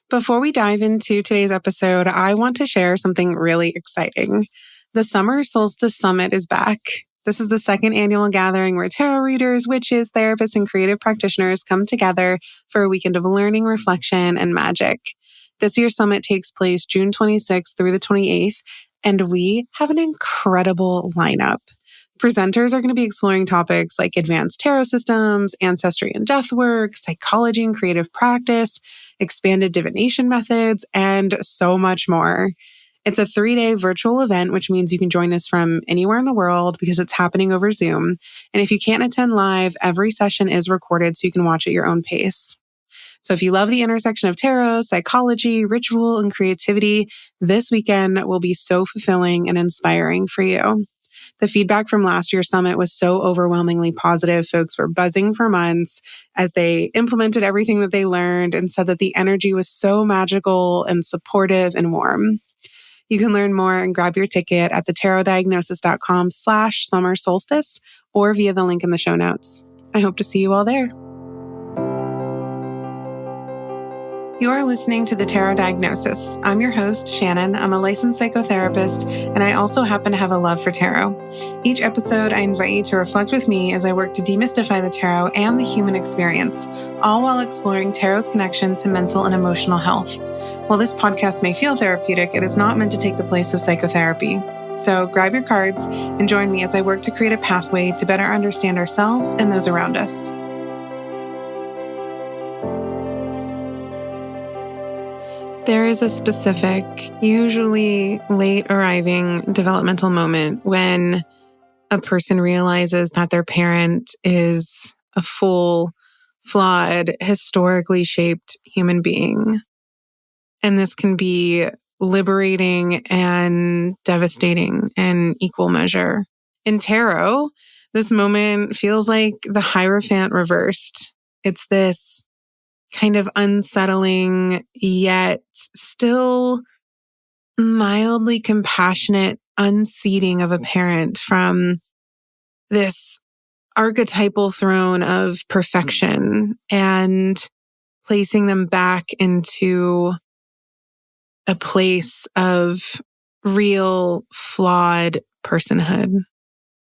Before we dive into today's episode, I want to share something really exciting. The Summer Solstice Summit is back. This is the second annual gathering where tarot readers, witches, therapists, and creative practitioners come together for a weekend of learning, reflection, and magic. This year's summit takes place June 26th through the 28th, and we have an incredible lineup. Presenters are going to be exploring topics like advanced tarot systems, ancestry and death work, psychology and creative practice, expanded divination methods, and so much more. It's a 3-day virtual event, which means you can join us from anywhere in the world because it's happening over Zoom. And if you can't attend live, every session is recorded so you can watch at your own pace. So if you love the intersection of tarot, psychology, ritual, and creativity, this weekend will be so fulfilling and inspiring for you. The feedback from last year's summit was so overwhelmingly positive. Folks were buzzing for months as they implemented everything that they learned and said that the energy was so magical and supportive and warm. You can learn more and grab your ticket at thetarotdiagnosis.com/summer solstice or via the link in the show notes. I hope to see you all there. You are listening to The Tarot Diagnosis. I'm your host, Shannon. I'm a licensed psychotherapist, and I also happen to have a love for tarot. Each episode, I invite you to reflect with me as I work to demystify the tarot and the human experience, all while exploring tarot's connection to mental and emotional health. While this podcast may feel therapeutic, it is not meant to take the place of psychotherapy. So grab your cards and join me as I work to create a pathway to better understand ourselves and those around us. There is a specific, usually late arriving developmental moment when a person realizes that their parent is a full, flawed, historically shaped human being. And this can be liberating and devastating in equal measure. In tarot, this moment feels like the Hierophant reversed. It's this kind of unsettling, yet still mildly compassionate unseating of a parent from this archetypal throne of perfection and placing them back into a place of real, flawed personhood.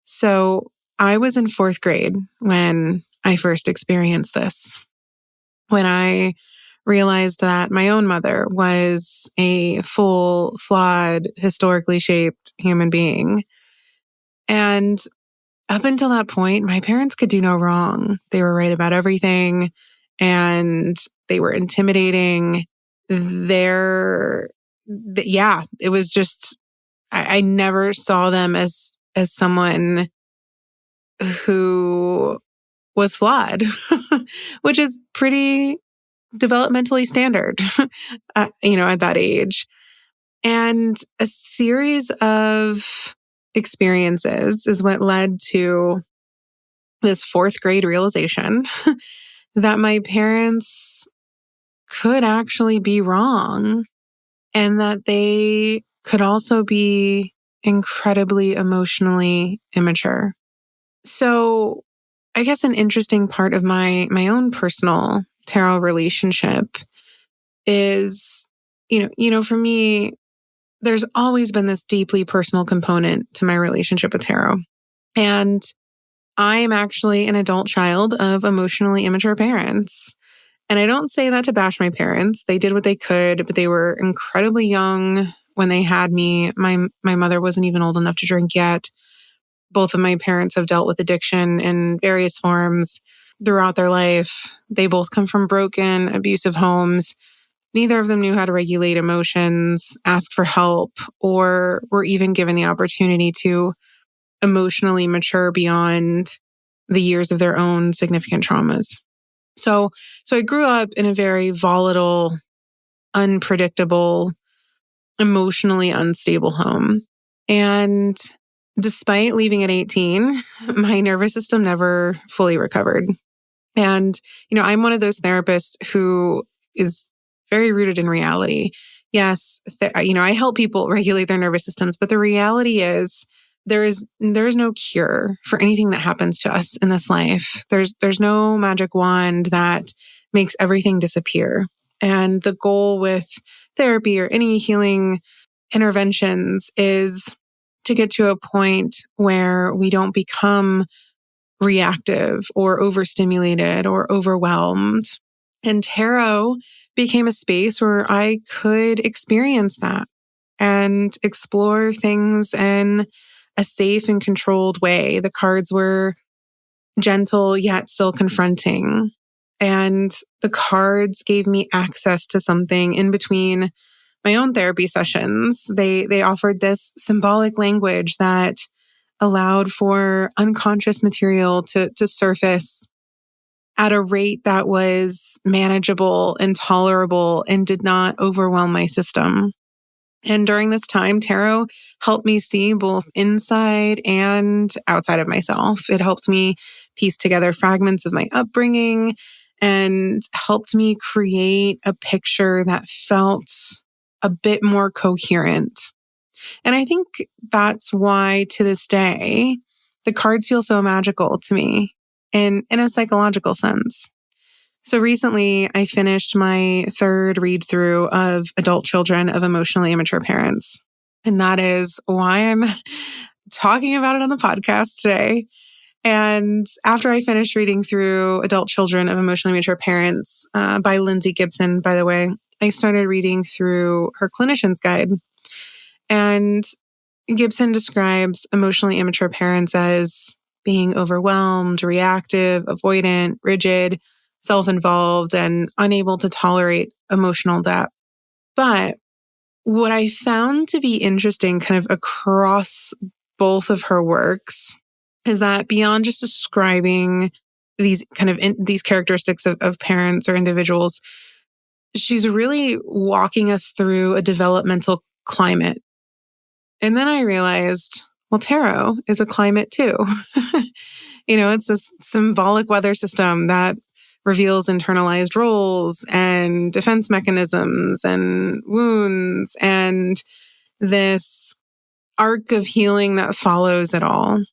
So I was in 4th grade when I first experienced this. When I realized that my own mother was a full, flawed, historically shaped human being. And up until that point, my parents could do no wrong. They were right about everything, and they were intimidating. It was just, I never saw them as someone who was flawed, which is pretty developmentally standard, at that age. And a series of experiences is what led to this 4th grade realization that my parents could actually be wrong and that they could also be incredibly emotionally immature. So I guess an interesting part of my own personal tarot relationship is, for me, there's always been this deeply personal component to my relationship with tarot. And I am actually an adult child of emotionally immature parents. And I don't say that to bash my parents. They did what they could, but they were incredibly young when they had me. My mother wasn't even old enough to drink yet. Both of my parents have dealt with addiction in various forms throughout their life. They both come from broken, abusive homes. Neither of them knew how to regulate emotions, ask for help, or were even given the opportunity to emotionally mature beyond the years of their own significant traumas. So I grew up in a very volatile, unpredictable, emotionally unstable home. And despite leaving at 18, my nervous system never fully recovered. And, I'm one of those therapists who is very rooted in reality. Yes, I help people regulate their nervous systems, but the reality is there is no cure for anything that happens to us in this life. There's no magic wand that makes everything disappear. And the goal with therapy or any healing interventions is to get to a point where we don't become reactive or overstimulated or overwhelmed. And tarot became a space where I could experience that and explore things in a safe and controlled way. The cards were gentle yet still confronting. And the cards gave me access to something in between my own therapy sessions. They offered this symbolic language that allowed for unconscious material to surface at a rate that was manageable and tolerable and did not overwhelm my system. And during this time, tarot helped me see both inside and outside of myself. It helped me piece together fragments of my upbringing and helped me create a picture that felt a bit more coherent. And I think that's why to this day, the cards feel so magical to me in a psychological sense. So recently, I finished my third read through of Adult Children of Emotionally Immature Parents. And that is why I'm talking about it on the podcast today. And after I finished reading through Adult Children of Emotionally Immature Parents by Lindsay Gibson, by the way, I started reading through her clinician's guide. And Gibson describes emotionally immature parents as being overwhelmed, reactive, avoidant, rigid, self-involved, and unable to tolerate emotional depth. But what I found to be interesting kind of across both of her works is that beyond just describing these these characteristics of parents or individuals, she's really walking us through a developmental climate. And then I realized, well, tarot is a climate too. It's this symbolic weather system that reveals internalized roles and defense mechanisms and wounds and this arc of healing that follows it all.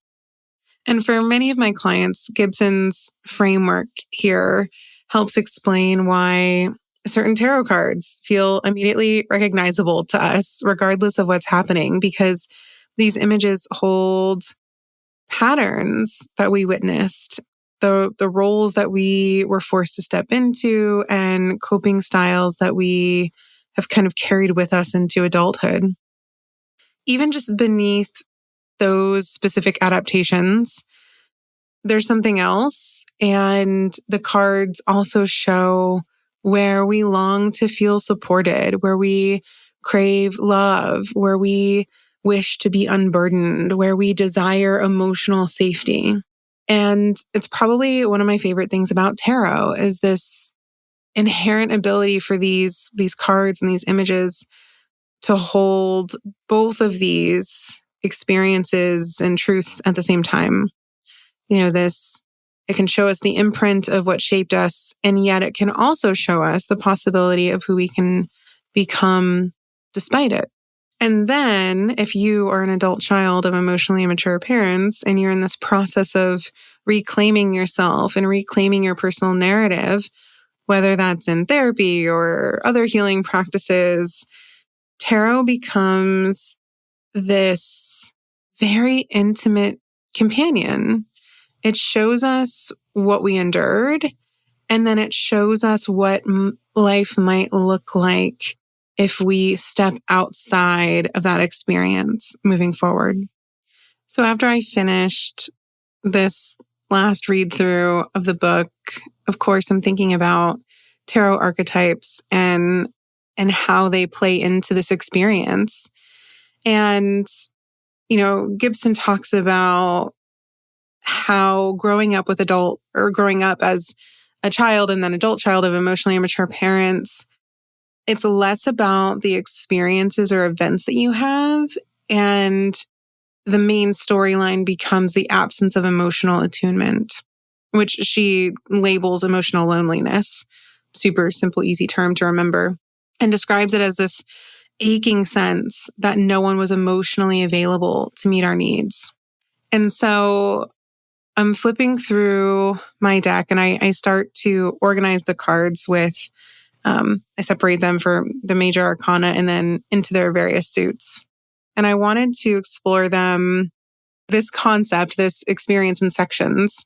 And for many of my clients, Gibson's framework here helps explain why certain tarot cards feel immediately recognizable to us, regardless of what's happening, because these images hold patterns that we witnessed, the roles that we were forced to step into, and coping styles that we have kind of carried with us into adulthood. Even just beneath those specific adaptations, there's something else. And the cards also show where we long to feel supported, where we crave love, where we wish to be unburdened, where we desire emotional safety. And it's probably one of my favorite things about tarot is this inherent ability for these cards and these images to hold both of these experiences and truths at the same time. It can show us the imprint of what shaped us, and yet it can also show us the possibility of who we can become despite it. And then if you are an adult child of emotionally immature parents and you're in this process of reclaiming yourself and reclaiming your personal narrative, whether that's in therapy or other healing practices, tarot becomes this very intimate companion. It shows us what we endured, and then it shows us what life might look like if we step outside of that experience moving forward. So after I finished this last read through of the book, of course, I'm thinking about tarot archetypes and how they play into this experience. And, Gibson talks about how growing up as a child and then adult child of emotionally immature parents, it's less about the experiences or events that you have, and the main storyline becomes the absence of emotional attunement, which she labels emotional loneliness. Super simple, easy term to remember, and describes it as this aching sense that no one was emotionally available to meet our needs. And so I'm flipping through my deck and I start to organize the cards with I separate them for the major arcana and then into their various suits. And I wanted to explore them, this concept, this experience in sections.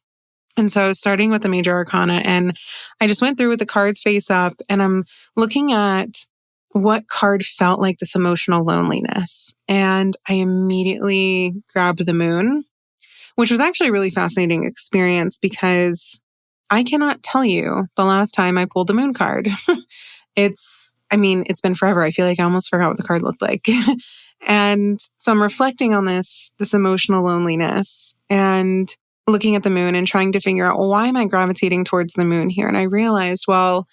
And so starting with the major arcana, and I just went through with the cards face up, and I'm looking at what card felt like this emotional loneliness. And I immediately grabbed the moon, which was actually a really fascinating experience because I cannot tell you the last time I pulled the moon card. It's been forever. I feel like I almost forgot what the card looked like. And so I'm reflecting on this emotional loneliness and looking at the moon and trying to figure out, well, why am I gravitating towards the moon here? And I realized, well,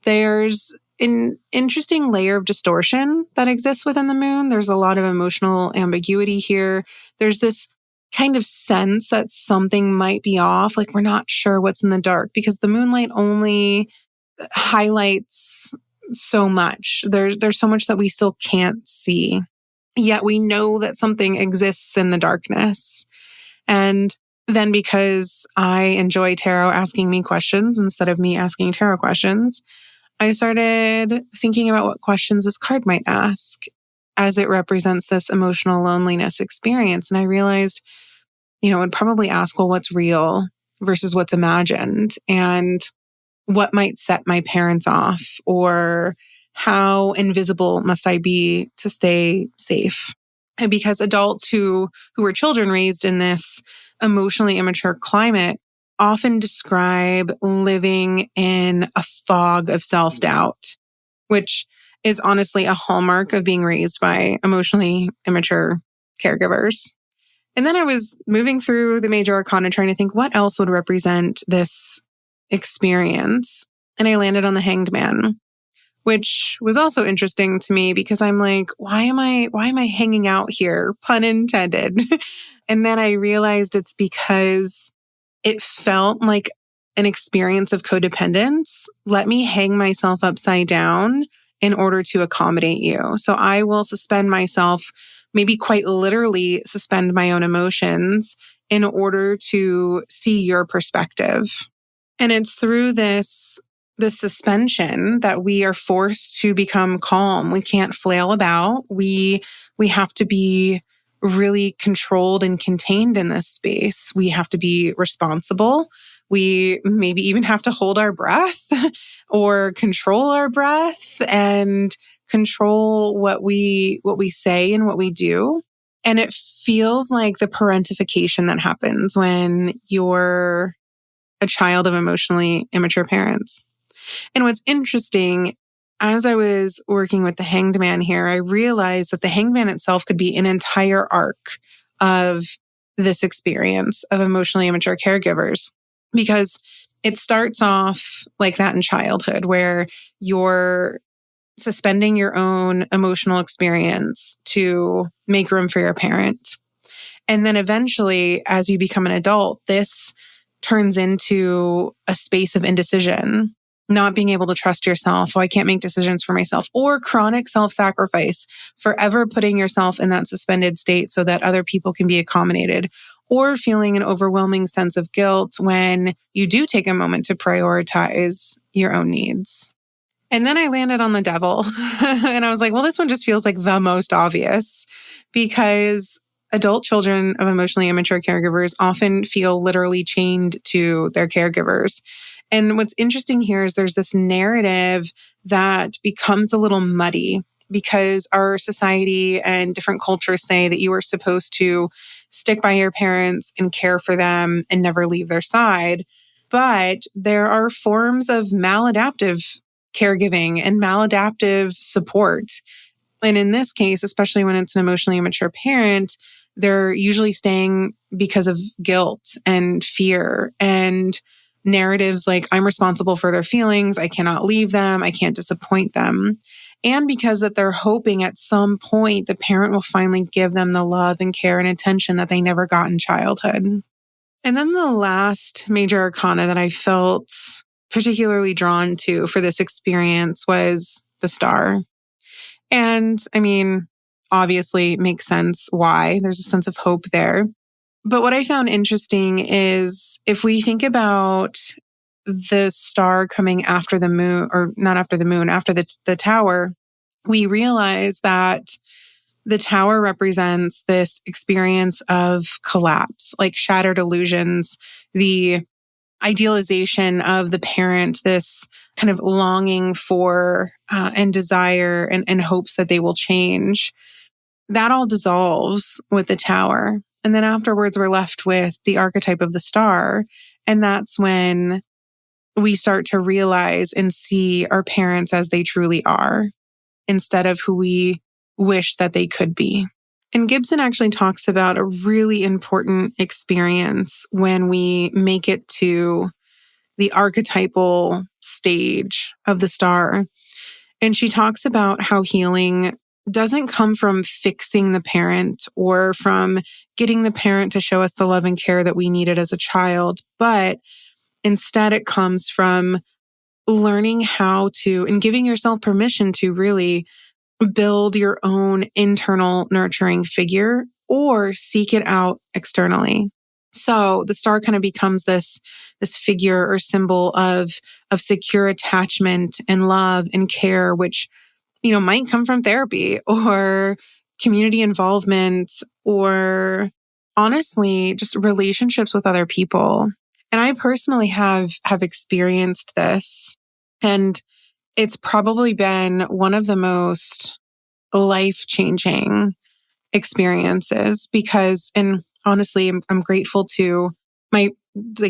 there's an interesting layer of distortion that exists within the moon. There's a lot of emotional ambiguity here. There's this kind of sense that something might be off, like we're not sure what's in the dark because the moonlight only highlights so much. There's so much that we still can't see. Yet we know that something exists in the darkness. And then because I enjoy tarot asking me questions instead of me asking tarot questions, I started thinking about what questions this card might ask as it represents this emotional loneliness experience. And I realized, it would probably ask, well, what's real versus what's imagined? And what might set my parents off? Or how invisible must I be to stay safe? And because adults who were children raised in this emotionally immature climate often describe living in a fog of self-doubt, which is honestly a hallmark of being raised by emotionally immature caregivers. And then I was moving through the major arcana trying to think what else would represent this experience. And I landed on the Hanged Man, which was also interesting to me because I'm like, why am I hanging out here? Pun intended. And then I realized it's because it felt like an experience of codependence. Let me hang myself upside down in order to accommodate you. So I will suspend myself, maybe quite literally suspend my own emotions in order to see your perspective. And it's through this suspension that we are forced to become calm. We can't flail about. We have to be really controlled and contained in this space. We have to be responsible. We maybe even have to hold our breath or control our breath and control what we say and what we do. And it feels like the parentification that happens when you're a child of emotionally immature parents. And what's interesting, as I was working with the Hanged Man here, I realized that the Hanged Man itself could be an entire arc of this experience of emotionally immature caregivers, because it starts off like that in childhood, where you're suspending your own emotional experience to make room for your parent. And then eventually, as you become an adult, this turns into a space of indecision, not being able to trust yourself. Oh, I can't make decisions for myself, or chronic self-sacrifice, forever putting yourself in that suspended state so that other people can be accommodated, or feeling an overwhelming sense of guilt when you do take a moment to prioritize your own needs. And then I landed on the Devil and I was like, well, this one just feels like the most obvious, because adult children of emotionally immature caregivers often feel literally chained to their caregivers. And what's interesting here is there's this narrative that becomes a little muddy because our society and different cultures say that you are supposed to stick by your parents and care for them and never leave their side. But there are forms of maladaptive caregiving and maladaptive support. And in this case, especially when it's an emotionally immature parent, they're usually staying because of guilt and fear and narratives like, I'm responsible for their feelings, I cannot leave them, I can't disappoint them. And because that they're hoping at some point the parent will finally give them the love and care and attention that they never got in childhood. And then the last major arcana that I felt particularly drawn to for this experience was the Star. And obviously it makes sense why. There's a sense of hope there. But what I found interesting is if we think about the star coming after the moon, or not after the moon, after the tower, we realize that the tower represents this experience of collapse, like shattered illusions, the idealization of the parent, this kind of longing for and desire and hopes that they will change. That all dissolves with the tower. And then afterwards, we're left with the archetype of the star. And that's when we start to realize and see our parents as they truly are, instead of who we wish that they could be. And Gibson actually talks about a really important experience when we make it to the archetypal stage of the star. And she talks about how healing doesn't come from fixing the parent or from getting the parent to show us the love and care that we needed as a child, but instead it comes from learning how to and giving yourself permission to really build your own internal nurturing figure or seek it out externally. So the star kind of becomes this figure or symbol of secure attachment and love and care, which, might come from therapy or community involvement or honestly, just relationships with other people. And I personally have experienced this, and it's probably been one of the most life-changing experiences because, and honestly, I'm grateful to my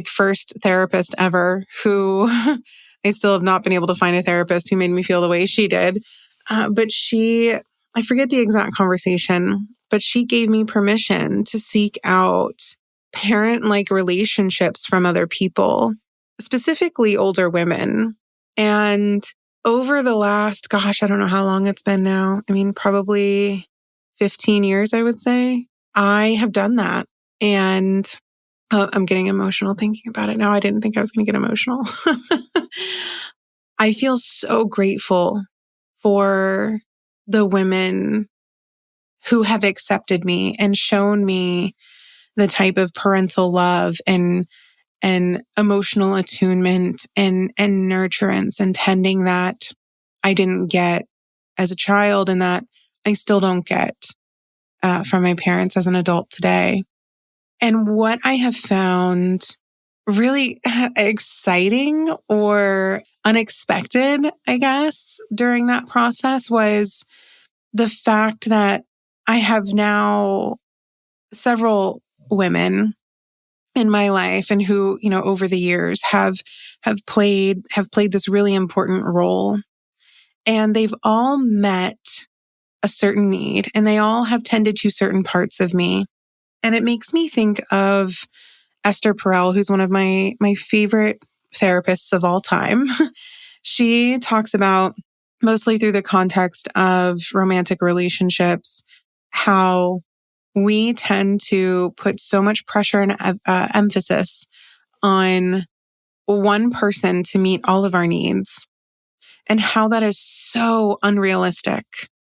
first therapist ever, who I still have not been able to find a therapist who made me feel the way she did. But I forget the exact conversation, but she gave me permission to seek out parent-like relationships from other people, specifically older women. And over the last, I don't know how long it's been now. I mean, probably 15 years, I would say. I have done that. And I'm getting emotional thinking about it now. I didn't think I was going to get emotional. I feel so grateful for the women who have accepted me and shown me the type of parental love and emotional attunement and nurturance and tending that I didn't get as a child and that I still don't get from my parents as an adult today. And what I have found really exciting or unexpected, I guess, during that process was the fact that I have now several women in my life and who, over the years have played this really important role. And they've all met a certain need and they all have tended to certain parts of me. And it makes me think of Esther Perel, who's one of my favorite therapists of all time. She talks about, mostly through the context of romantic relationships, how we tend to put so much pressure and emphasis on one person to meet all of our needs, and how that is so unrealistic.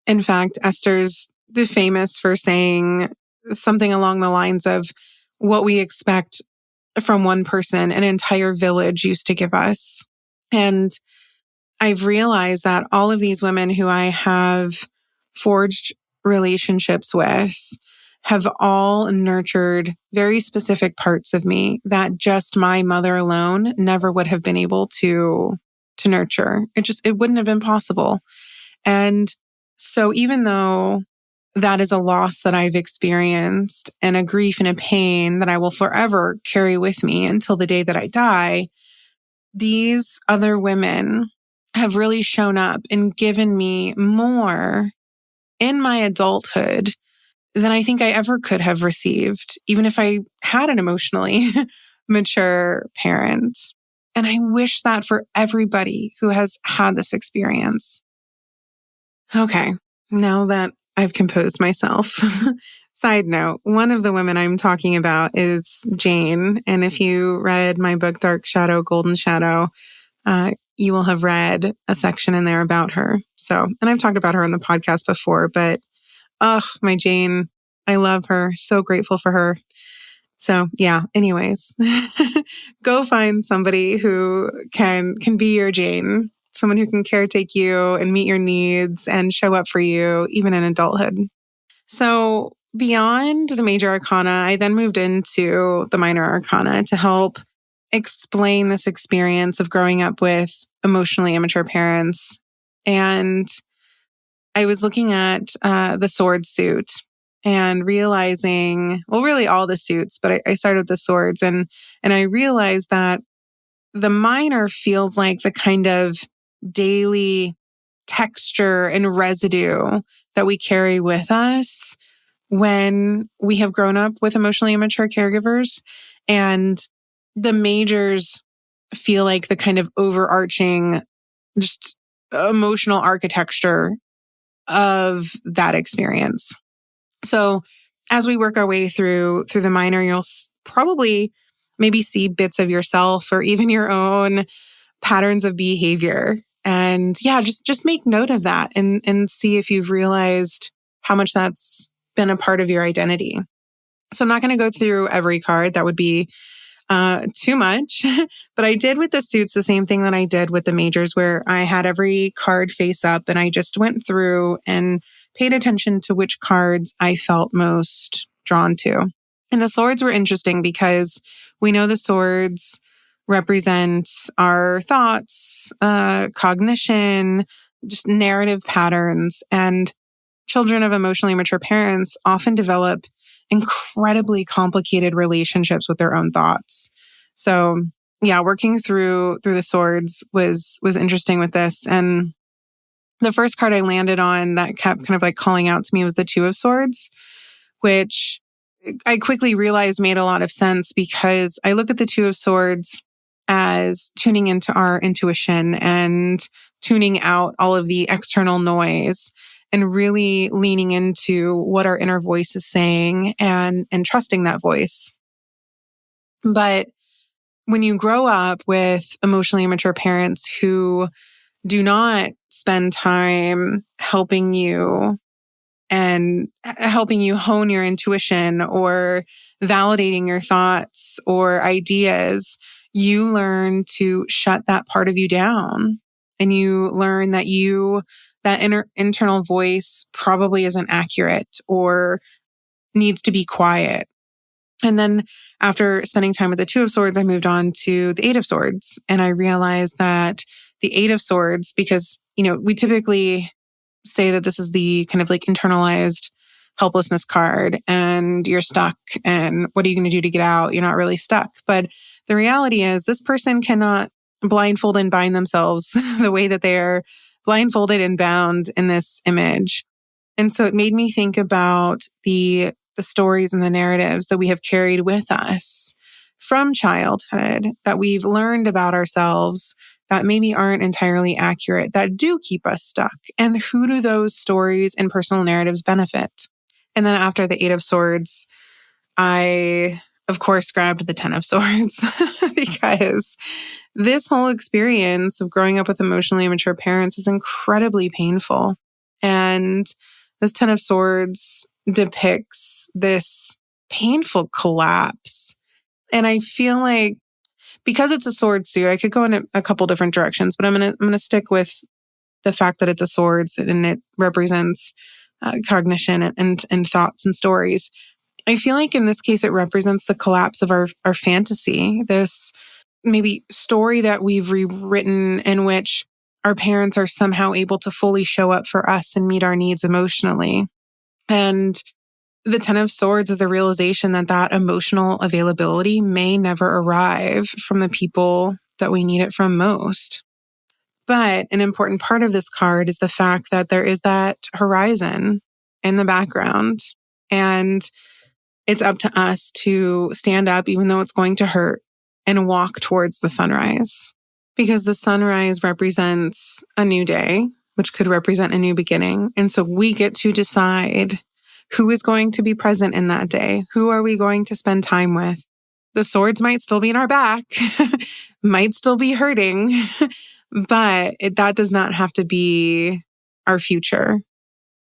In fact, Esther's famous for saying something along the lines of, what we expect from one person, an entire village used to give us. And I've realized that all of these women who I have forged relationships with have all nurtured very specific parts of me that just my mother alone never would have been able to nurture. It wouldn't have been possible. And so even though that is a loss that I've experienced and a grief and a pain that I will forever carry with me until the day that I die, these other women have really shown up and given me more in my adulthood than I think I ever could have received, even if I had an emotionally mature parent. And I wish that for everybody who has had this experience. Okay, now that I've composed myself. Side note, one of the women I'm talking about is Jane. And if you read my book, Dark Shadow, Golden Shadow, you will have read a section in there about her. So, and I've talked about her on the podcast before, but my Jane, I love her. So grateful for her. So yeah, anyways, go find somebody who can be your Jane, someone who can caretake you and meet your needs and show up for you, even in adulthood. So beyond the major arcana, I then moved into the minor arcana to help explain this experience of growing up with emotionally immature parents. And I was looking at the sword suit and realizing, well, really all the suits, but I started with the swords, and I realized that the minor feels like the kind of daily texture and residue that we carry with us when we have grown up with emotionally immature caregivers. And the majors feel like the kind of overarching, just emotional architecture of that experience. So as we work our way through the minor, you'll probably maybe see bits of yourself or even your own patterns of behavior. And yeah, just make note of that and see if you've realized how much that's been a part of your identity. So I'm not going to go through every card. That would be too much. But I did with the suits the same thing that I did with the majors, where I had every card face up and I just went through and paid attention to which cards I felt most drawn to. And the swords were interesting because we know the swords represent our thoughts, cognition, just narrative patterns. And children of emotionally mature parents often develop incredibly complicated relationships with their own thoughts. So yeah, working through the swords was interesting with this. And the first card I landed on that kept kind of like calling out to me was the Two of Swords, which I quickly realized made a lot of sense because I look at the Two of Swords as tuning into our intuition and tuning out all of the external noise and really leaning into what our inner voice is saying and trusting that voice. But when you grow up with emotionally immature parents who do not spend time helping you and helping you hone your intuition or validating your thoughts or ideas, you learn to shut that part of you down. And you learn that that internal voice probably isn't accurate or needs to be quiet. And then after spending time with the Two of Swords, I moved on to the Eight of Swords. And I realized that the Eight of Swords, because, we typically say that this is the kind of like internalized helplessness card and you're stuck and what are you going to do to get out? You're not really stuck. But the reality is this person cannot blindfold and bind themselves the way that they are blindfolded and bound in this image. And so it made me think about the stories and the narratives that we have carried with us from childhood that we've learned about ourselves that maybe aren't entirely accurate, that do keep us stuck. And who do those stories and personal narratives benefit? And then after the Eight of Swords, I, of course, grabbed the Ten of Swords because this whole experience of growing up with emotionally immature parents is incredibly painful. And this Ten of Swords depicts this painful collapse. And I feel like because it's a sword suit, I could go in a couple different directions, but I'm gonna stick with the fact that it's a swords and it represents cognition and thoughts and stories. I feel like in this case, it represents the collapse of our fantasy, this maybe story that we've rewritten in which our parents are somehow able to fully show up for us and meet our needs emotionally. And the Ten of Swords is the realization that emotional availability may never arrive from the people that we need it from most. But an important part of this card is the fact that there is that horizon in the background. And it's up to us to stand up, even though it's going to hurt, and walk towards the sunrise. Because the sunrise represents a new day, which could represent a new beginning. And so we get to decide who is going to be present in that day. Who are we going to spend time with? The swords might still be in our back, might still be hurting, but that does not have to be our future.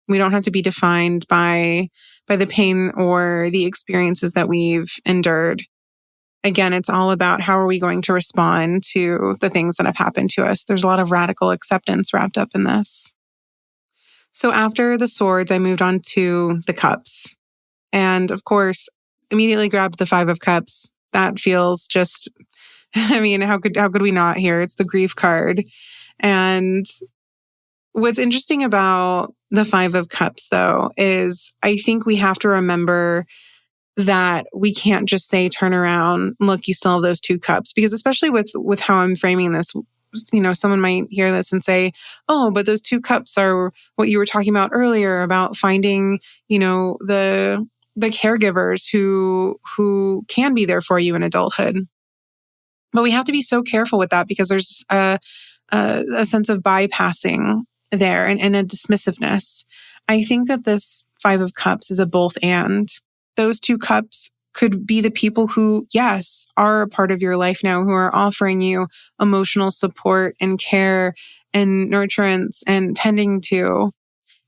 We don't have to be defined by the pain or the experiences that we've endured. Again, it's all about how are we going to respond to the things that have happened to us. There's a lot of radical acceptance wrapped up in this. So after the swords, I moved on to the cups. And of course, immediately grabbed the 5 of cups. That feels just, I mean, how could we not here? It's the grief card. And what's interesting about the 5 of cups, though, is I think we have to remember that we can't just say, turn around, look, you still have those 2 cups. Because especially with how I'm framing this, someone might hear this and say, oh, but those 2 cups are what you were talking about earlier about finding, the caregivers who can be there for you in adulthood. But we have to be so careful with that because there's a sense of bypassing there and a dismissiveness. I think that this 5 of cups is a both and. Those 2 cups could be the people who, yes, are a part of your life now, who are offering you emotional support and care and nurturance and tending to.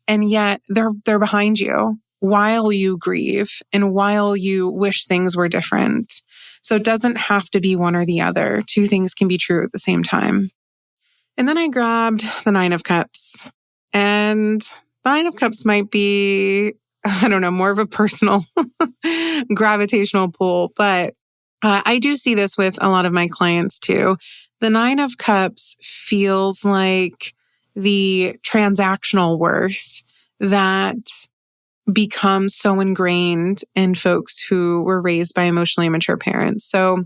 And yet they're behind you while you grieve and while you wish things were different. So it doesn't have to be one or the other. 2 things can be true at the same time. And then I grabbed the 9 of cups. And the 9 of cups might be, I don't know, more of a personal gravitational pull. But I do see this with a lot of my clients too. The 9 of cups feels like the transactional worth that becomes so ingrained in folks who were raised by emotionally immature parents. So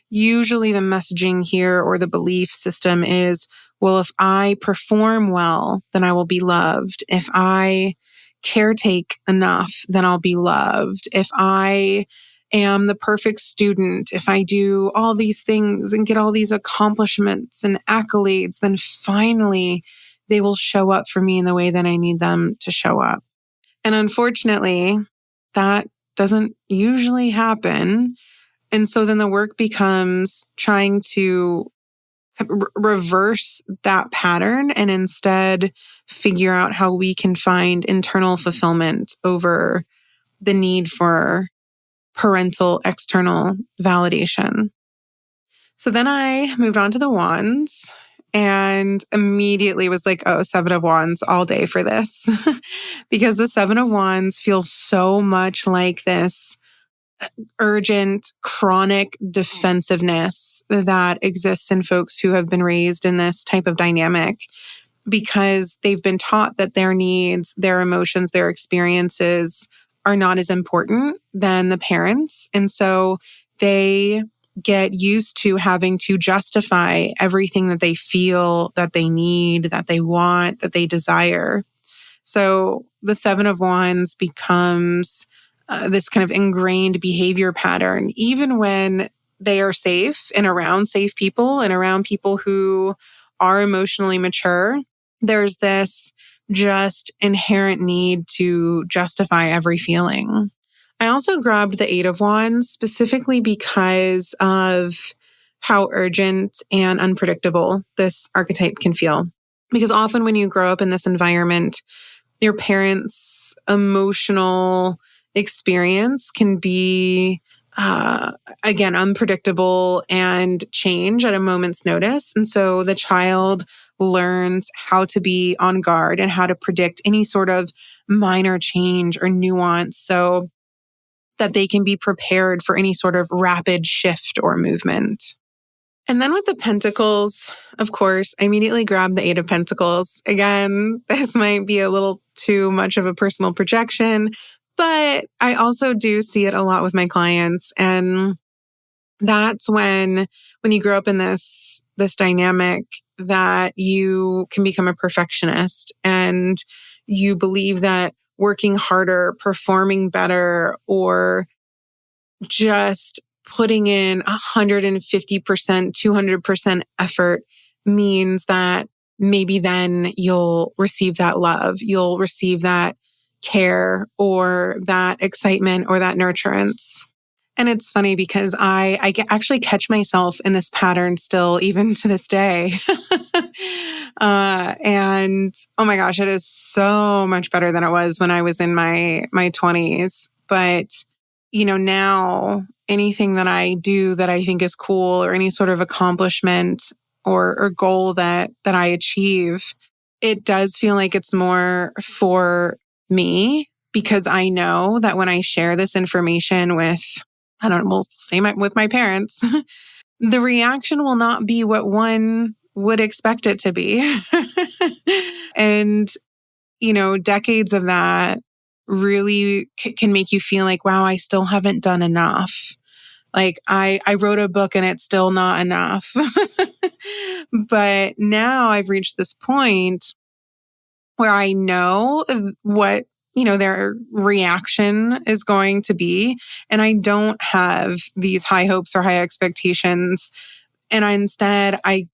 usually the messaging here or the belief system is, well, if I perform well, then I will be loved. If I caretake enough, then I'll be loved. If I am the perfect student, if I do all these things and get all these accomplishments and accolades, then finally they will show up for me in the way that I need them to show up. And unfortunately, that doesn't usually happen. And so then the work becomes trying to reverse that pattern and instead figure out how we can find internal fulfillment over the need for parental external validation. So then I moved on to the wands and immediately was like, oh, 7 of wands all day for this. Because the 7 of wands feels so much like this urgent, chronic defensiveness that exists in folks who have been raised in this type of dynamic because they've been taught that their needs, their emotions, their experiences are not as important than the parents. And so they get used to having to justify everything that they feel, that they need, that they want, that they desire. So the 7 of wands becomes this kind of ingrained behavior pattern, even when they are safe and around safe people and around people who are emotionally mature. There's this just inherent need to justify every feeling. I also grabbed the 8 of wands specifically because of how urgent and unpredictable this archetype can feel. Because often when you grow up in this environment, your parents' emotional experience can be, again, unpredictable and change at a moment's notice. And so the child learns how to be on guard and how to predict any sort of minor change or nuance so that they can be prepared for any sort of rapid shift or movement. And then with the pentacles, of course, I immediately grabbed the 8 of pentacles. Again, this might be a little too much of a personal projection, but I also do see it a lot with my clients. And that's when you grow up in this dynamic that you can become a perfectionist and you believe that working harder, performing better, or just putting in 150%, 200% effort means that maybe then you'll receive that love, you'll receive that care or that excitement or that nurturance. And it's funny because actually catch myself in this pattern still, even to this day. And oh my gosh, it is so much better than it was when I was in my 20s. But, now anything that I do that I think is cool, or any sort of accomplishment or goal that I achieve, it does feel like it's more for me, because I know that when I share this information with, I don't know, we'll say with my parents, the reaction will not be what one would expect it to be. And, decades of that really can make you feel like, wow, I still haven't done enough. Like I wrote a book and it's still not enough. But now I've reached this point where I know what, their reaction is going to be. And I don't have these high hopes or high expectations. And I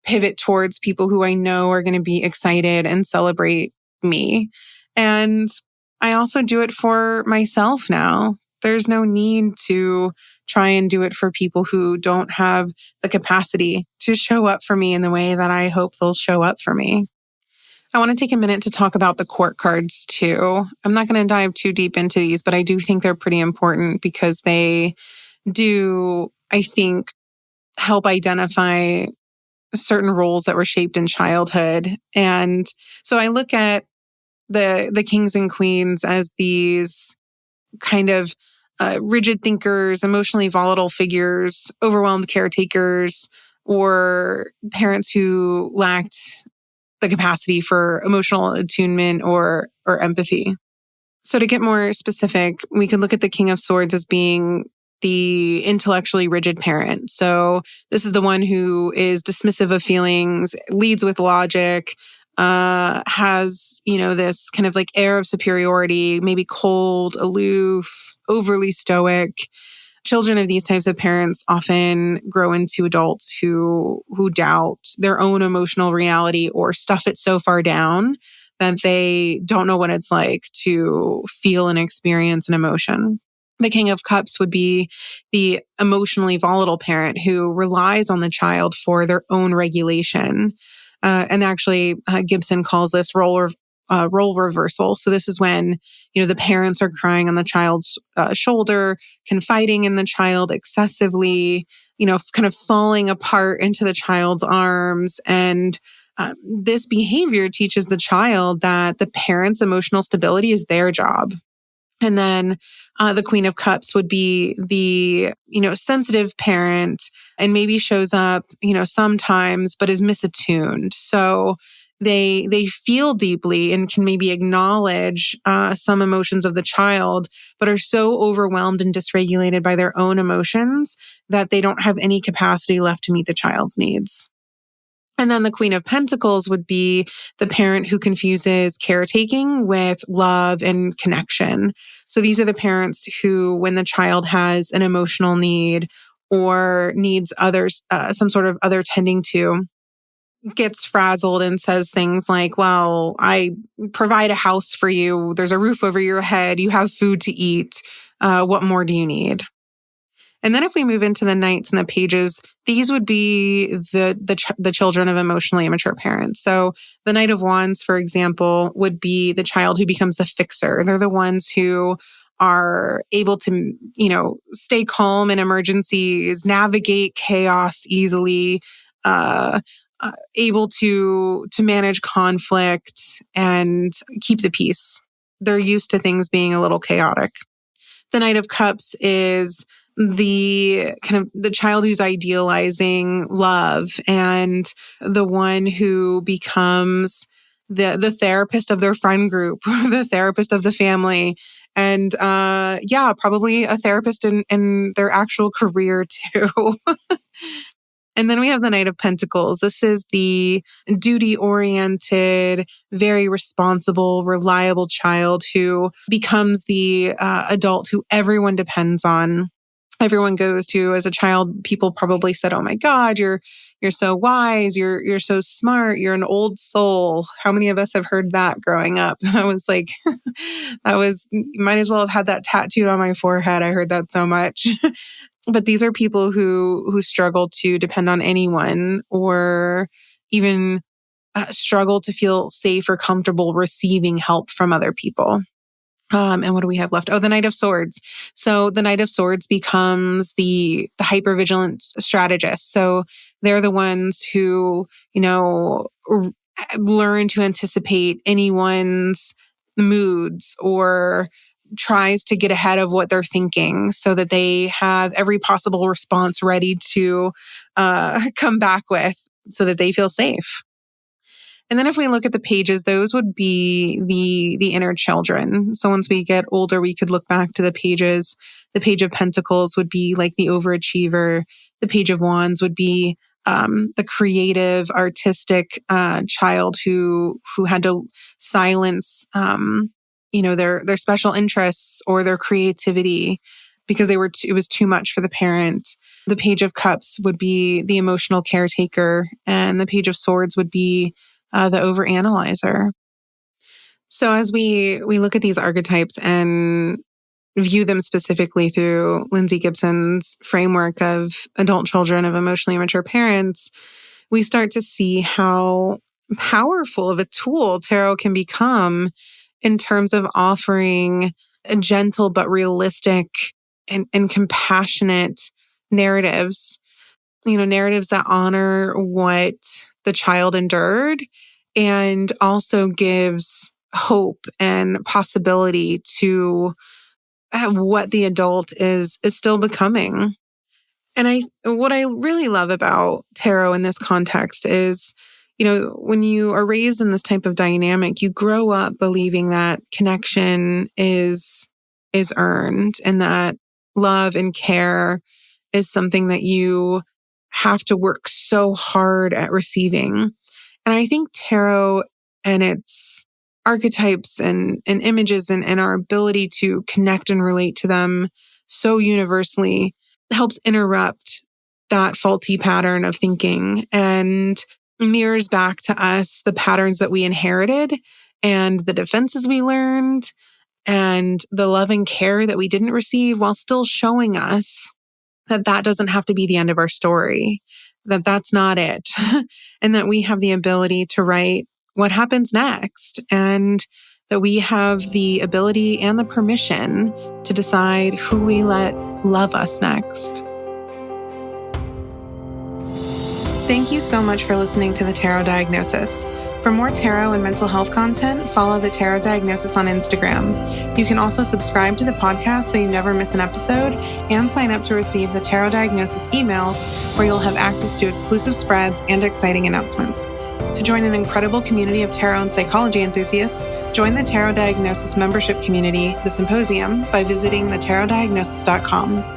pivot towards people who I know are going to be excited and celebrate me. And I also do it for myself now. There's no need to try and do it for people who don't have the capacity to show up for me in the way that I hope they'll show up for me. I want to take a minute to talk about the court cards too. I'm not going to dive too deep into these, but I do think they're pretty important because they do, I think, help identify certain roles that were shaped in childhood. And so I look at the kings and queens as these kind of rigid thinkers, emotionally volatile figures, overwhelmed caretakers, or parents who lacked the capacity for emotional attunement or empathy. So to get more specific, we could look at the King of Swords as being the intellectually rigid parent. So this is the one who is dismissive of feelings, leads with logic, has, this kind of like air of superiority, maybe cold, aloof, overly stoic. Children of these types of parents often grow into adults who doubt their own emotional reality or stuff it so far down that they don't know what it's like to feel and experience an emotion. The King of Cups would be the emotionally volatile parent who relies on the child for their own regulation. And actually, Gibson calls this role reversal. So this is when, the parents are crying on the child's shoulder, confiding in the child excessively, kind of falling apart into the child's arms. And this behavior teaches the child that the parent's emotional stability is their job. And then the Queen of Cups would be the, sensitive parent, and maybe shows up, sometimes, but is misattuned. So they feel deeply and can maybe acknowledge some emotions of the child, but are so overwhelmed and dysregulated by their own emotions that they don't have any capacity left to meet the child's needs. And then the Queen of Pentacles would be the parent who confuses caretaking with love and connection. So these are the parents who, when the child has an emotional need or needs others, some sort of other tending to, gets frazzled and says things like, well, I provide a house for you. There's a roof over your head. You have food to eat. What more do you need? And then if we move into the knights and the pages, these would be the children of emotionally immature parents. So the Knight of Wands, for example, would be the child who becomes the fixer. They're the ones who are able to, stay calm in emergencies, navigate chaos easily, able to manage conflict and keep the peace. They're used to things being a little chaotic. The Knight of Cups is the kind of the child who's idealizing love and the one who becomes the therapist of their friend group, the therapist of the family, and probably a therapist in their actual career too. And then we have the Knight of Pentacles. This is the duty-oriented, very responsible, reliable child who becomes the adult who everyone depends on. everyone goes to. As a child, people probably said, "Oh my God, you're so wise, you're so smart, you're an old soul." How many of us have heard that growing up? I was like, might as well have had that tattooed on my forehead. I heard that so much. But these are people who struggle to depend on anyone, or even struggle to feel safe or comfortable receiving help from other people. And what do we have left? Oh, the Knight of Swords. So the Knight of Swords becomes the hypervigilant strategist. So they're the ones who, learn to anticipate anyone's moods, or tries to get ahead of what they're thinking so that they have every possible response ready to come back with, so that they feel safe. And then if we look at the pages, those would be the inner children. So once we get older, we could look back to the pages. The Page of Pentacles would be like the overachiever. The Page of Wands would be the creative, artistic child who had to silence their special interests or their creativity because it was too much for the parent. The Page of Cups would be the emotional caretaker, and the Page of Swords would be the overanalyzer. So as we look at these archetypes and view them specifically through Lindsay Gibson's framework of adult children of emotionally immature parents, we start to see how powerful of a tool tarot can become in terms of offering a gentle but realistic and compassionate narratives. Narratives that honor what the child endured and also gives hope and possibility to what the adult is still becoming. And what I really love about tarot in this context is, when you are raised in this type of dynamic, you grow up believing that connection is earned, and that love and care is something that you have to work so hard at receiving. And I think tarot and its archetypes and images and our ability to connect and relate to them so universally helps interrupt that faulty pattern of thinking and mirrors back to us the patterns that we inherited and the defenses we learned and the love and care that we didn't receive, while still showing us that doesn't have to be the end of our story, that's not it, and that we have the ability to write what happens next, and that we have the ability and the permission to decide who we let love us next. Thank you so much for listening to The Tarot Diagnosis. For more tarot and mental health content, follow The Tarot Diagnosis on Instagram. You can also subscribe to the podcast so you never miss an episode, and sign up to receive the Tarot Diagnosis emails, where you'll have access to exclusive spreads and exciting announcements. To join an incredible community of tarot and psychology enthusiasts, join the Tarot Diagnosis membership community, The Symposium, by visiting thetarotdiagnosis.com.